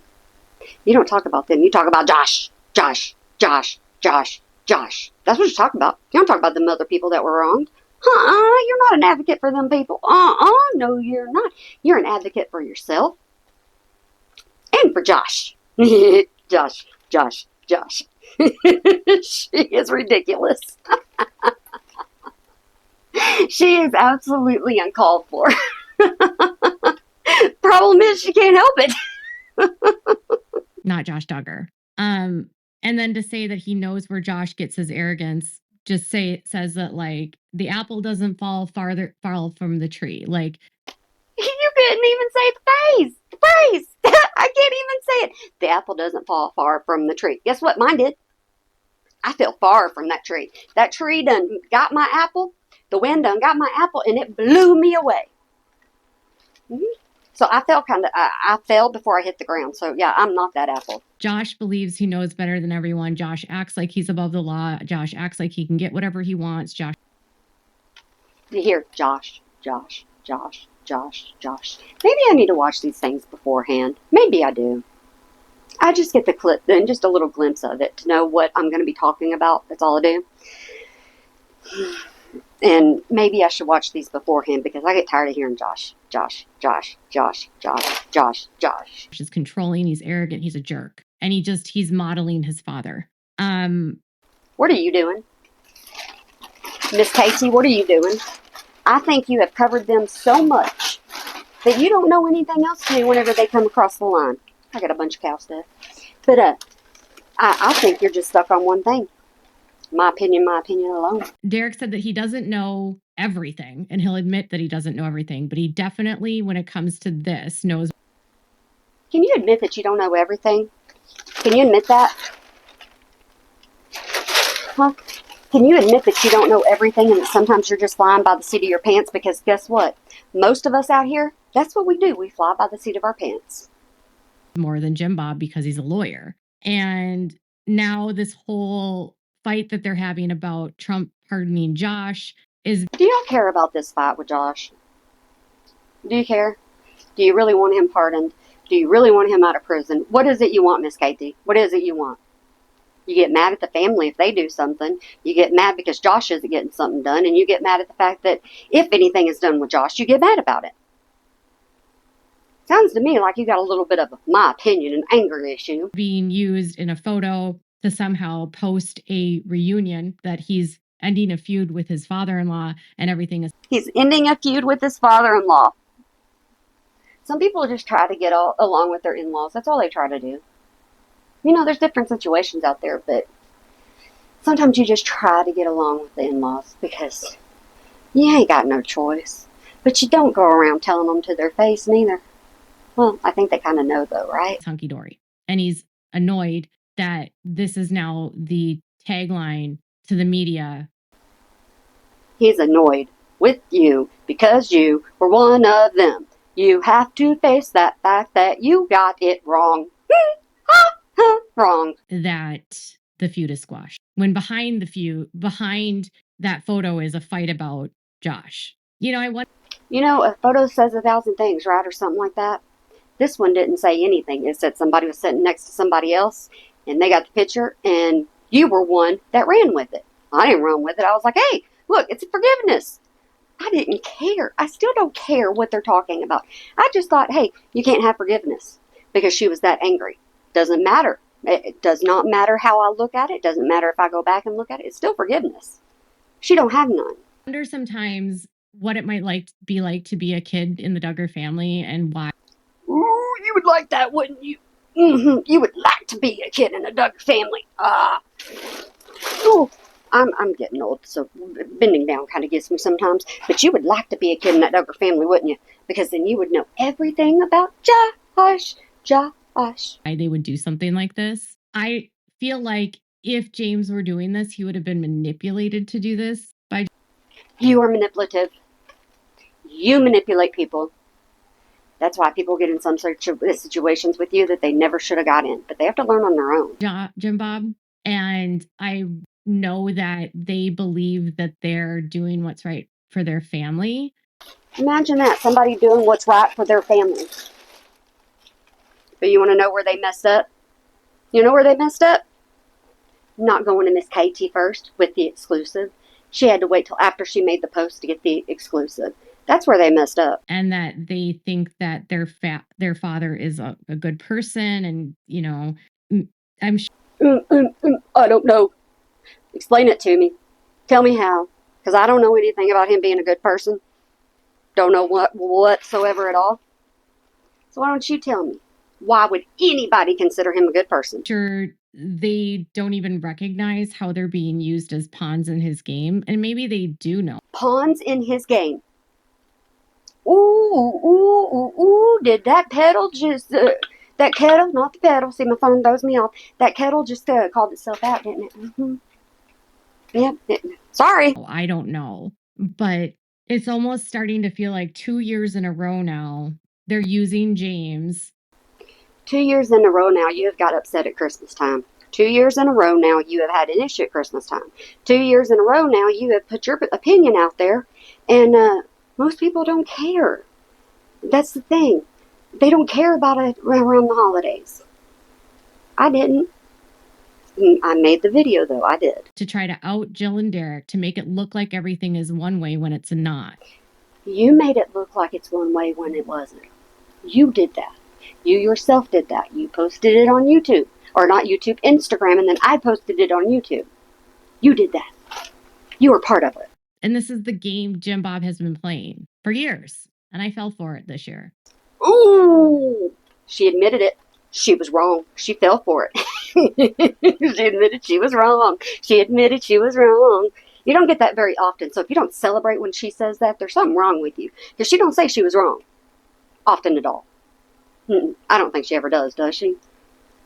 You don't talk about them. You talk about Josh. That's what you talk about. You don't talk about them other people that were wronged. You're not an advocate for them people. No, you're not. You're an advocate for yourself. And for Josh. Josh. She is ridiculous. She is absolutely uncalled for. Problem is, she can't help it. Not Josh Duggar. And then to say that he knows where Josh gets his arrogance, says that, like, the apple doesn't fall far from the tree. Like, you couldn't even say the phrase. I can't even say it. The apple doesn't fall far from the tree. Guess what? Mine did. I fell far from that tree. That tree done got my apple. The wind done got my apple, and it blew me away. So I fell before I hit the ground. So yeah, I'm not that apple. Josh believes he knows better than everyone. Josh acts like he's above the law. Josh acts like he can get whatever he wants. Josh. You hear Josh. Maybe I need to watch these things beforehand. Maybe I do. I just get the clip, then just a little glimpse of it to know what I'm going to be talking about. That's all I do. And maybe I should watch these beforehand because I get tired of hearing Josh. He's controlling, he's arrogant, he's a jerk. And he's modeling his father. What are you doing? Miss Casey, what are you doing? I think you have covered them so much that you don't know anything else to do whenever they come across the line. I got a bunch of cow stuff. But I think you're just stuck on one thing. My opinion alone. Derek said that he doesn't know everything, and he'll admit that he doesn't know everything, but he definitely, when it comes to this, knows. Can you admit that you don't know everything? Can you admit that? Huh? Can you admit that you don't know everything and that sometimes you're just flying by the seat of your pants? Because guess what? Most of us out here, that's what we do. We fly by the seat of our pants. More than Jim Bob because he's a lawyer. And now this whole fight that they're having about Trump pardoning Josh is... Do y'all care about this fight with Josh? Do you care? Do you really want him pardoned? Do you really want him out of prison? What is it you want, Miss Katie? What is it you want? You get mad at the family if they do something. You get mad because Josh isn't getting something done. And you get mad at the fact that if anything is done with Josh, you get mad about it. Sounds to me like you got a little bit of, my opinion, an anger issue. Being used in a photo to somehow post a reunion that he's ending a feud with his father-in-law and everything is... He's ending a feud with his father-in-law. Some people just try to get along with their in-laws. That's all they try to do. You know, there's different situations out there, but sometimes you just try to get along with the in-laws because you ain't got no choice. But you don't go around telling them to their face neither. Well, I think they kind of know though, right? Hunky-dory. And he's annoyed that this is now the tagline to the media. He's annoyed with you because you were one of them. You have to face that fact that you got it wrong. Wrong. That the feud is squashed. When behind that photo is a fight about Josh. You know, a photo says 1,000 things, right? Or something like that. This one didn't say anything. It said somebody was sitting next to somebody else and they got the picture and you were one that ran with it. I didn't run with it. I was like, hey, look, it's a forgiveness. I didn't care. I still don't care what they're talking about. I just thought, hey, you can't have forgiveness because she was that angry. Doesn't matter. It does not matter how I look at it. It doesn't matter if I go back and look at it. It's still forgiveness. She don't have none. I wonder sometimes what it might be like to be a kid in the Duggar family and why. Ooh, you would like that, wouldn't you? Mm-hmm. You would like to be a kid in a Duggar family. Oh, I'm getting old, so bending down kind of gets me sometimes. But you would like to be a kid in that Duggar family, wouldn't you? Because then you would know everything about Josh. They would do something like this. I feel like if James were doing this, he would have been manipulated to do this by... You are manipulative. You manipulate people. That's why people get in some situations with you that they never should have got in. But they have to learn on their own. Jim Bob. And I know that they believe that they're doing what's right for their family. Imagine that. Somebody doing what's right for their family. But you want to know where they messed up? You know where they messed up? Not going to Miss Katie first with the exclusive. She had to wait till after she made the post to get the exclusive. That's where they messed up. And that they think that their father is a good person. And, you know, I'm sure. I don't know. Explain it to me. Tell me how. Because I don't know anything about him being a good person. Don't know whatsoever at all. So why don't you tell me? Why would anybody consider him a good person? Sure, they don't even recognize how they're being used as pawns in his game. And maybe they do know. Pawns in his game. Ooh, did that pedal just... that kettle, not the pedal. See, my phone throws me off. That kettle just called itself out, didn't it? Mm-hmm. Yep. Sorry. I don't know. But it's almost starting to feel like 2 years in a row now, they're using James. 2 years in a row now, you have got upset at Christmas time. 2 years in a row now, you have had an issue at Christmas time. 2 years in a row now, you have put your opinion out there. And most people don't care. That's the thing. They don't care about it around the holidays. I didn't. I made the video, though. I did. To try to out Jill and Derek to make it look like everything is one way when it's not. You made it look like it's one way when it wasn't. You did that. You yourself did that. You posted it on YouTube. Or not YouTube, Instagram, and then I posted it on YouTube. You did that. You were part of it. And this is the game Jim Bob has been playing for years. And I fell for it this year. Ooh! She admitted it. She was wrong. She fell for it. She admitted she was wrong. She admitted she was wrong. You don't get that very often. So if you don't celebrate when she says that, there's something wrong with you. Because she don't say she was wrong often at all. I don't think she ever does she?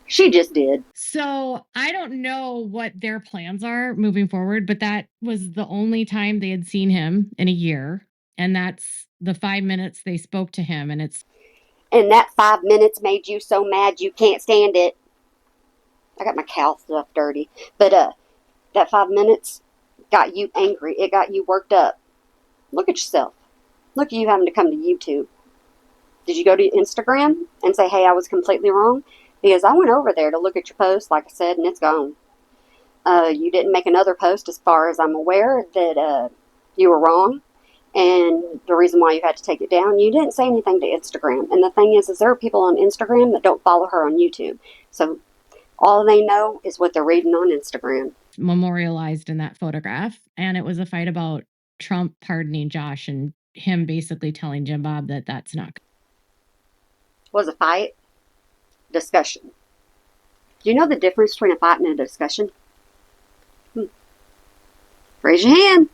She just did. So I don't know what their plans are moving forward, but that was the only time they had seen him in a year. And that's the 5 minutes they spoke to him. And that 5 minutes made you so mad you can't stand it. I got my cow stuff dirty. But that 5 minutes got you angry. It got you worked up. Look at yourself. Look at you having to come to YouTube. Did you go to Instagram and say, hey, I was completely wrong? Because I went over there to look at your post, like I said, and it's gone. You didn't make another post, as far as I'm aware, that you were wrong. And the reason why you had to take it down, you didn't say anything to Instagram. And the thing is there are people on Instagram that don't follow her on YouTube. So all they know is what they're reading on Instagram. Memorialized in that photograph. And it was a fight about Trump pardoning Josh and him basically telling Jim Bob that that's not. Was a fight? Discussion. Do you know the difference between a fight and a discussion? Raise your hand.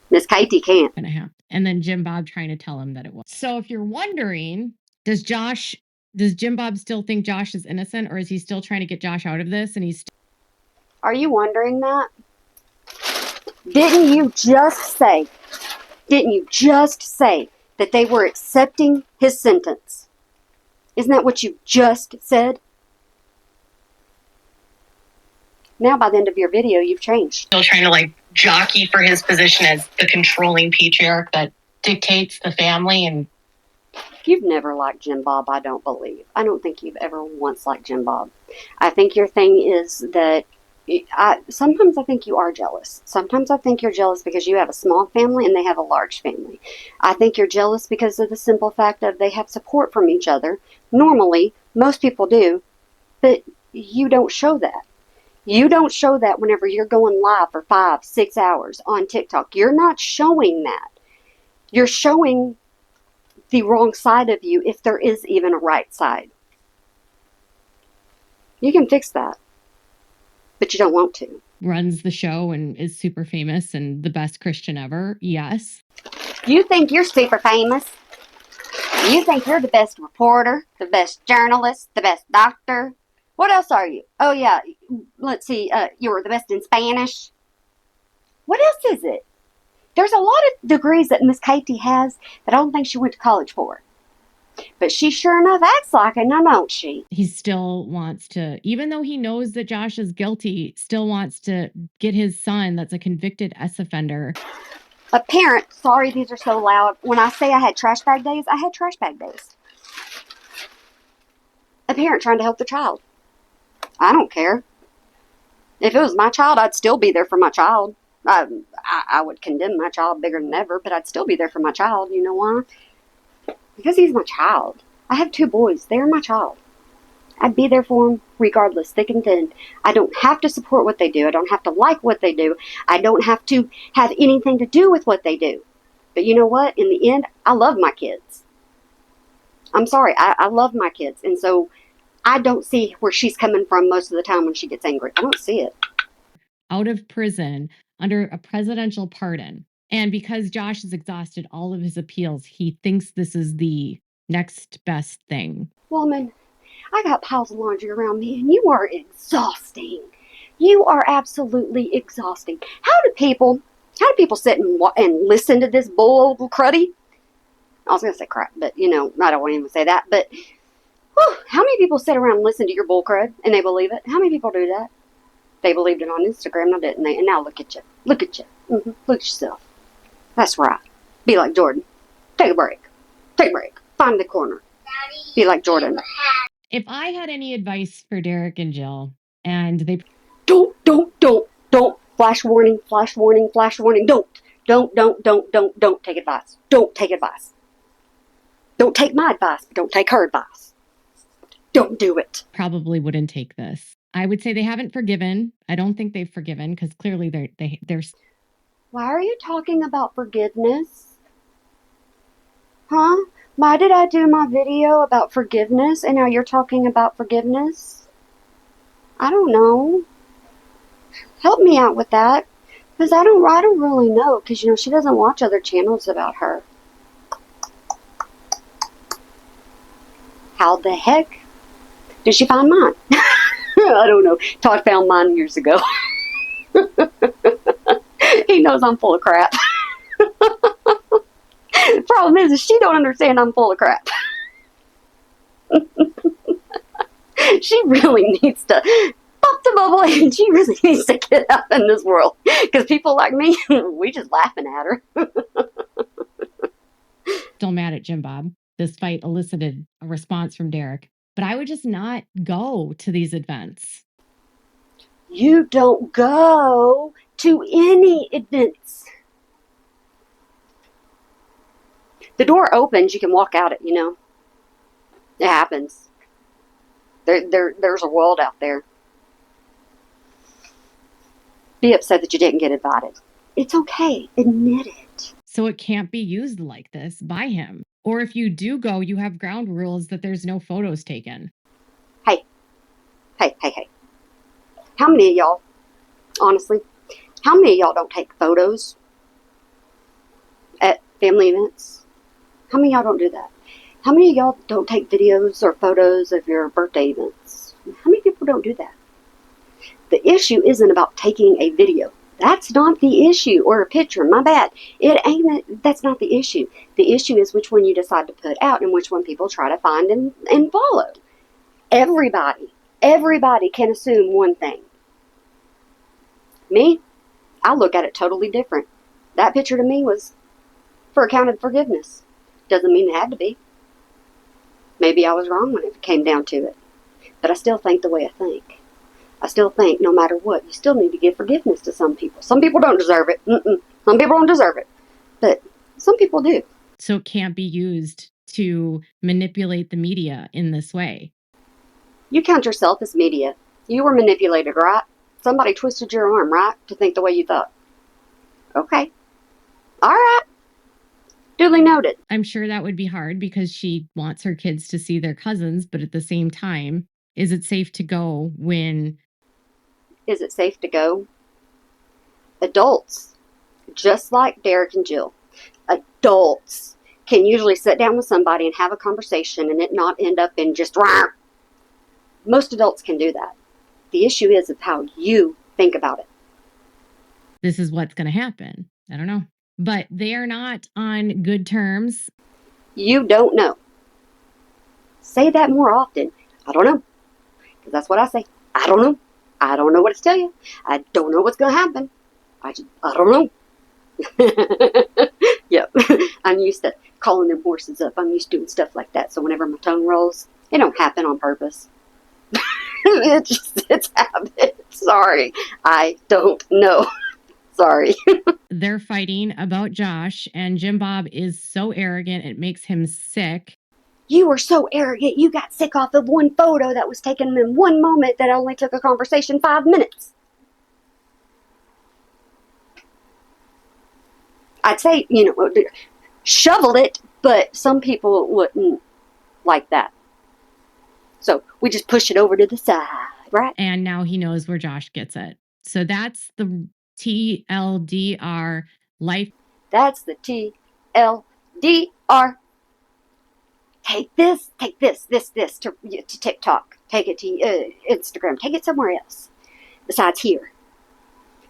Miss Katie can't. And then Jim Bob trying to tell him that it was. So if you're wondering, does Jim Bob still think Josh is innocent, or is he still trying to get Josh out of this? And Are you wondering that? Didn't you just say that they were accepting his sentence? Isn't that what you just said? Now, by the end of your video, you've changed. Still trying to jockey for his position as the controlling patriarch that dictates the family. And you've never liked Jim Bob, I don't believe. I don't think you've ever once liked Jim Bob. I think your thing is that sometimes I think you are jealous. Sometimes I think you're jealous because you have a small family and they have a large family. I think you're jealous because of the simple fact of they have support from each other. Normally, most people do, but you don't show that. You don't show that whenever you're going live for 5-6 hours on TikTok. You're not showing that. You're showing the wrong side of you, if there is even a right side. You can fix that, but you don't want to. Runs the show and is super famous and the best Christian ever. Yes. You think you're super famous? You think you're the best reporter, the best journalist, the best doctor? What else are you? Oh, yeah. Let's see. You were the best in Spanish. What else is it? There's a lot of degrees that Miss Katie has that I don't think she went to college for. But she sure enough acts like it, now don't she? He still wants to, even though he knows that Josh is guilty, still wants to get his son that's a convicted S offender. A parent, sorry these are so loud. When I say I had trash bag days, I had trash bag days. A parent trying to help the child. I don't care. If it was my child, I'd still be there for my child. I would condemn my child bigger than ever, but I'd still be there for my child. You know why? Because he's my child. I have 2 boys. They're my child. I'd be there for them regardless, thick and thin. I don't have to support what they do. I don't have to like what they do. I don't have to have anything to do with what they do. But you know what? In the end, I love my kids. I'm sorry. I love my kids. And so I don't see where she's coming from most of the time when she gets angry. I don't see it. Out of prison under a presidential pardon. And because Josh has exhausted all of his appeals, he thinks this is the next best thing. Woman, I got piles of laundry around me and you are exhausting. You are absolutely exhausting. How do people sit and listen to this bull cruddy? I was going to say crap, but I don't want to even say that. But how many people sit around and listen to your bull crud and they believe it? How many people do that? They believed it on Instagram, now didn't they? And now look at you. Look at you. Look at yourself. That's right. Be like Jordan. Take a break. Take a break. Find the corner. Be like Jordan. If I had any advice for Derek and Jill, and they... Don't. Flash warning, flash warning, flash warning. Don't take advice. Don't take advice. Don't take my advice, but don't take her advice. Don't do it. Probably wouldn't take this. I would say they haven't forgiven. I don't think they've forgiven because clearly they're. Why are you talking about forgiveness? Huh? Why did I do my video about forgiveness and now you're talking about forgiveness? I don't know. Help me out with that. Because I don't really know. Because, she doesn't watch other channels about her. How the heck did she find mine? I don't know. Todd found mine years ago. He knows I'm full of crap. The problem is she don't understand I'm full of crap. She really needs to pop the bubble, and she really needs to get out in this world. Because people like me, we just laughing at her. Still mad at Jim Bob. This fight elicited a response from Derek, but I would just not go to these events. You don't go to any events. The door opens, you can walk out it, It happens. There's a world out there. Be upset that you didn't get invited. It's okay. Admit it. So it can't be used like this by him. Or if you do go, you have ground rules that there's no photos taken. Hey. How many of y'all, honestly, how many of y'all don't take photos at family events? How many of y'all don't do that? How many of y'all don't take videos or photos of your birthday events? How many people don't do that? The issue isn't about taking a video. That's not the issue. Or a picture. My bad. That's not the issue. The issue is which one you decide to put out and which one people try to find and follow. Everybody can assume one thing. Me, I look at it totally different. That picture to me was for accounted forgiveness. Doesn't mean it had to be. Maybe I was wrong when it came down to it. But I still think the way I think. I still think no matter what, you still need to give forgiveness to some people. Some people don't deserve it. Some people don't deserve it. But some people do. So it can't be used to manipulate the media in this way. You count yourself as media. You were manipulated, right? Somebody twisted your arm, right? To think the way you thought. Okay. All right. Duly noted. I'm sure that would be hard because she wants her kids to see their cousins, but at the same time, is it safe to go when... Is it safe to go? Adults, just like Derek and Jill, adults can usually sit down with somebody and have a conversation and it not end up in just... Most adults can do that. The issue is of how you think about it. This is what's going to happen. I don't know. But they are not on good terms. You don't know. Say that more often. I don't know. Because that's what I say. I don't know. I don't know what to tell you. I don't know what's going to happen. I don't know. Yep. I'm used to calling them horses up. I'm used to doing stuff like that. So whenever my tongue rolls, it don't happen on purpose. It's habit. Sorry. I don't know. Sorry. They're fighting about Josh, and Jim Bob is so arrogant, it makes him sick. You were so arrogant, you got sick off of one photo that was taken in one moment that only took a conversation 5 minutes. I'd say, shoveled it, but some people wouldn't like that. So we just push it over to the side, right? And now he knows where Josh gets it. So that's the TLDR life. That's the TLDR. Take this to TikTok. Take it to Instagram. Take it somewhere else besides here.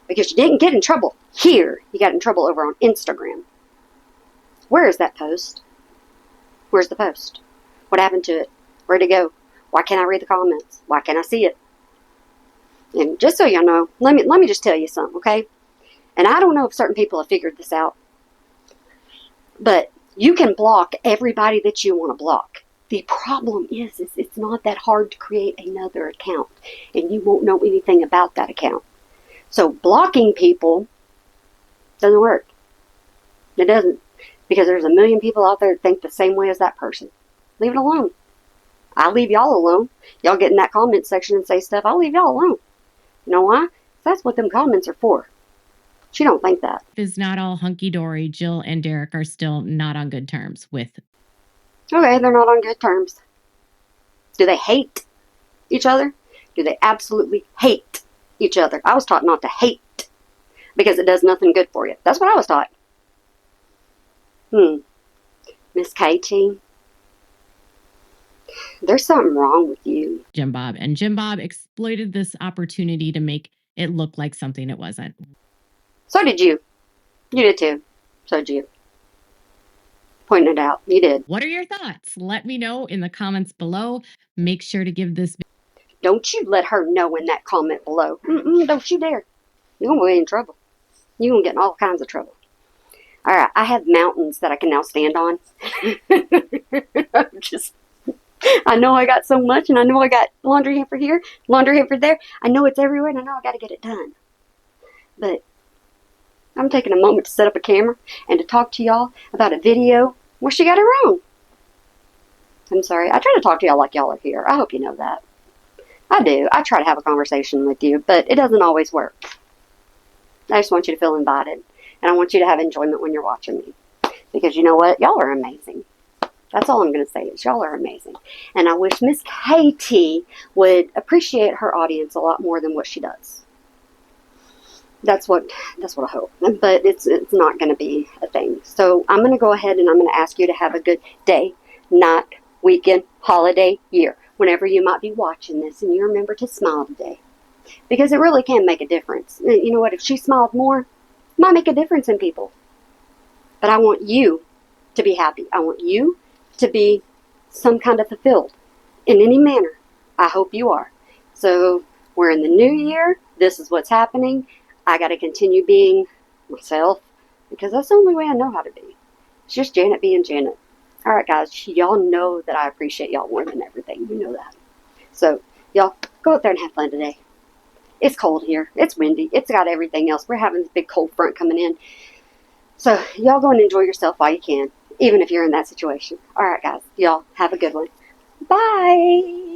Because you didn't get in trouble here. You got in trouble over on Instagram. Where is that post? Where's the post? What happened to it? Where'd it go? Why can't I read the comments? Why can't I see it? And just so y'all know, let me just tell you something, okay? And I don't know if certain people have figured this out, but you can block everybody that you want to block. The problem is it's not that hard to create another account, and you won't know anything about that account. So blocking people doesn't work. It doesn't, because there's a million people out there that think the same way as that person. Leave it alone. I leave y'all alone. Y'all get in that comment section and say stuff. I'll leave y'all alone. You know why? That's what them comments are for. She don't think that. It's not all hunky-dory. Jill and Derek are still not on good terms with. Okay, they're not on good terms. Do they hate each other? Do they absolutely hate each other? I was taught not to hate because it does nothing good for you. That's what I was taught. Miss Katie, there's something wrong with you. Jim Bob. And Jim Bob exploited this opportunity to make it look like something it wasn't. So did you. You did too. So did you. Pointing it out. You did. What are your thoughts? Let me know in the comments below. Make sure to give this. Don't you let her know in that comment below. Don't you dare. You're going to be in trouble. You're going to get in all kinds of trouble. All right. I have mountains that I can now stand on. I know I got so much, and I know I got laundry hamper here, laundry hamper there. I know it's everywhere, and I know I got to get it done. But I'm taking a moment to set up a camera and to talk to y'all about a video where she got it wrong. I'm sorry. I try to talk to y'all like y'all are here. I hope you know that. I do. I try to have a conversation with you, but it doesn't always work. I just want you to feel invited, and I want you to have enjoyment when you're watching me. Because you know what? Y'all are amazing. That's all I'm going to say is y'all are amazing. And I wish Miss Katie would appreciate her audience a lot more than what she does. That's what I hope. But it's not going to be a thing. So I'm going to go ahead and I'm going to ask you to have a good day, night, weekend, holiday, year. Whenever you might be watching this, and you remember to smile today. Because it really can make a difference. You know what? If she smiled more, it might make a difference in people. But I want you to be happy. I want you to be some kind of fulfilled in any manner. I hope you are. So we're in the new year. This is what's happening. I got to continue being myself because that's the only way I know how to be. It's just Janet being Janet. All right, guys. Y'all know that I appreciate y'all more than everything. You know that. So y'all go out there and have fun today. It's cold here. It's windy. It's got everything else. We're having this big cold front coming in. So y'all go and enjoy yourself while you can, even if you're in that situation. All right, guys. Y'all have a good one. Bye.